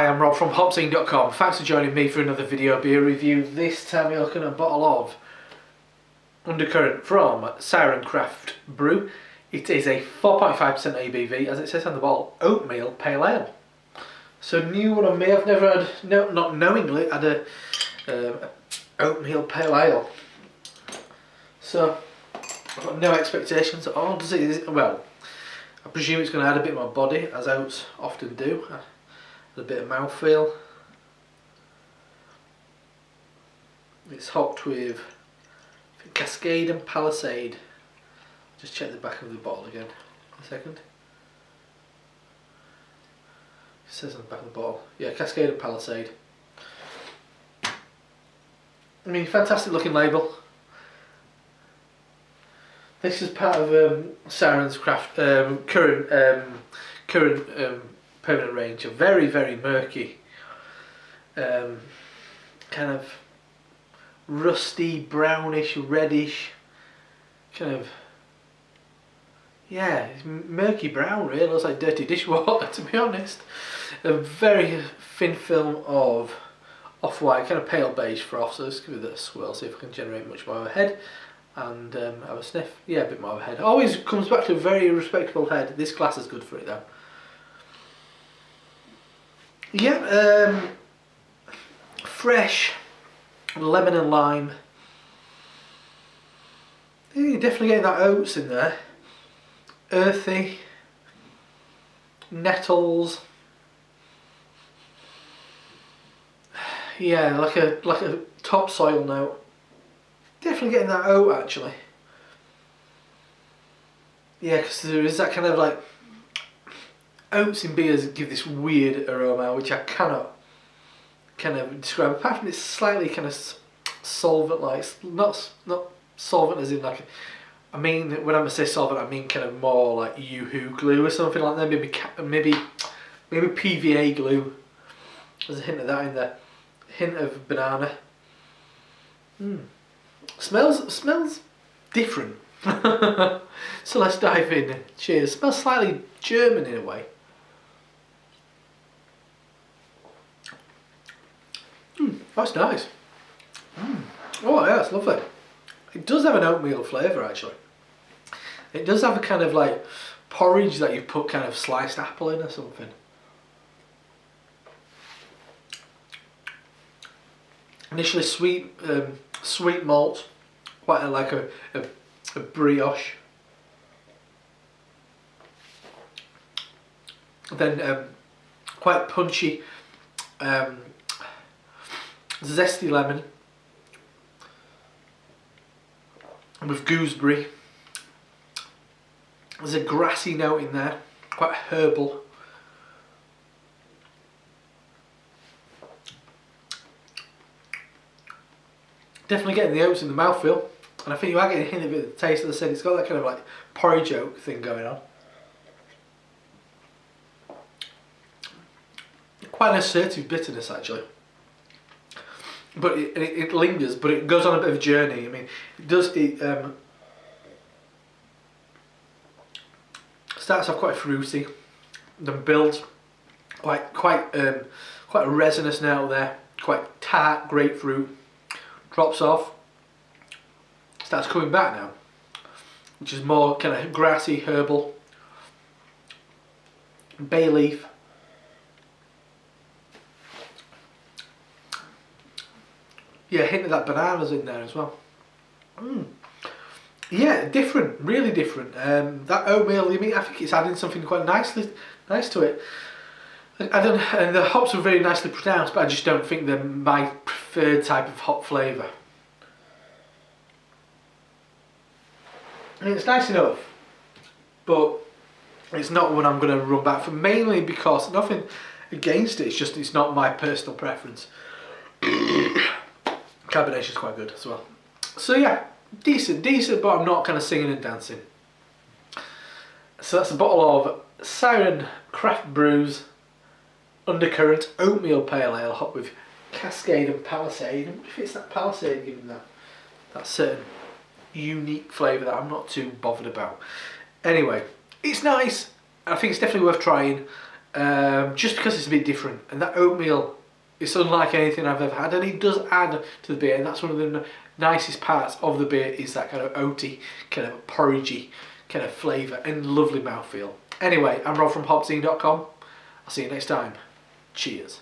I'm Rob from HopZine.com. Thanks for joining me for another video beer review. This time we're looking at a bottle of Undercurrent from Siren Craft Brew. It is a 4.5% ABV, as it says on the bottle, Oatmeal Pale Ale. So new one on me. I've never had, not knowingly, had a Oatmeal Pale Ale. So I've got no expectations at all. Does it? Well, I presume it's going to add a bit more body, as oats often do. A bit of mouthfeel. It's hopped with Cascade and Palisade. Just check the back of the bottle again. A second. It says on the back of the bottle. Yeah, Cascade and Palisade. I mean, fantastic looking label. This is part of Siren's Craft current permanent range. A very, very murky, kind of rusty, brownish, reddish, kind of, yeah, it's murky brown really. Looks like dirty dishwater, to be honest. A very thin film of off-white, kind of pale beige froth. So let's give it a swirl, see if I can generate much more of a head. And have a sniff. Yeah, a bit more of a head. Always comes back to a very respectable head. This glass is good for it though. Yeah, fresh, lemon and lime. Yeah, you're definitely getting that oats in there. Earthy, nettles. Yeah, like a topsoil note. Definitely getting that oat actually. Yeah, because there is that kind of like oats in beers give this weird aroma which I cannot kind of describe. Apart from it's slightly kind of solvent like, not solvent as in like, I mean when I say solvent I mean kind of more like Yoo-hoo glue or something like that. Maybe PVA glue. There's a hint of that in there. Hint of banana. Smells different. So let's dive in. Cheers. Smells slightly German in a way. That's nice. Oh yeah, it's lovely. It does have an oatmeal flavour actually. It does have a kind of like porridge that you put kind of sliced apple in or something. Initially sweet, sweet malt, quite like a brioche. Then quite punchy, zesty lemon with gooseberry. There's a grassy note in there, quite herbal. Definitely getting the oats in the mouthfeel, and I think you are getting a hint of it, the taste. As I said, it's got that kind of like porridge oat thing going on. Quite an assertive bitterness actually, but it lingers, but it goes on a bit of a journey. I mean, it does. It starts off quite fruity, then builds quite a resinous note there, quite tart grapefruit. Drops off, starts coming back now, which is more kind of grassy, herbal, bay leaf. Yeah, a hint of that banana's in there as well. Yeah, different, really different. That oatmeal, I mean, I think it's adding something quite nice to it. I don't, and the hops are very nicely pronounced, but I just don't think they're my preferred type of hop flavour. I mean, it's nice enough, but it's not one I'm going to run back for, mainly because nothing against it, it's just it's not my personal preference. Carbonation's quite good as well. So yeah, decent, but I'm not kind of singing and dancing. So that's a bottle of Siren Craft Brews Undercurrent Oatmeal Pale Ale, hot with Cascade and Palisade. I wonder if it's that Palisade giving that certain unique flavour that I'm not too bothered about. Anyway, it's nice. I think it's definitely worth trying. just because it's a bit different, and that oatmeal, it's unlike anything I've ever had, and it does add to the beer, and that's one of the nicest parts of the beer, is that kind of oaty, kind of porridgey kind of flavour and lovely mouthfeel. Anyway, I'm Rob from HopZine.com. I'll see you next time. Cheers.